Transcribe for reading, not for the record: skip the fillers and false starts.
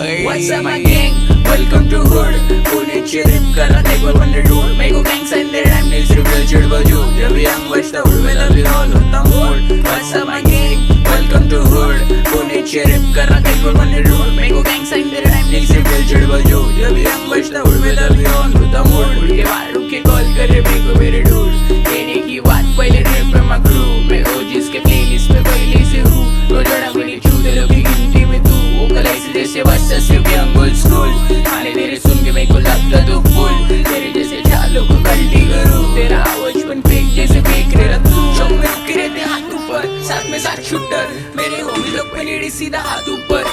What's up my gang? Welcome to hood. पुण्याची rib करा take 100 dude. मेरे को gang sign दे rhyme नहीं सिर्फ real shit बजू. जब young बजता उड़वेला भी on होता mood. What's up my gang? Welcome to hood. पुण्याची रिप करा take 100 dude. मेरे को gang sign दे rhyme नहीं सिर्फ real shit बजू. जब young बजता उड़वेला भी on होता mood. उड़ के बाहर उड़ के call करे मेरे को मेरे dude. कहने की बात पहले rap पे my crew. मैं हो जिसके playlist पे पहले से हूँ. तो जड़ा मेरी चूते लोग की गिनती में तू. वो कलाई से जैसे बस सिर्फ young old school. खाने तेरे सुन के मेरे को लगता तो फुल. तेरे जैसे चालों को कल्टी करूँ. तेरा आवाज बन फेक जैसे फेक रे तू. चौक में रुके रहते हाथ ऊपर. साथ में साथ शूटर. मेरे होमी लोग पे नीडी सीधा हाथ ऊपर.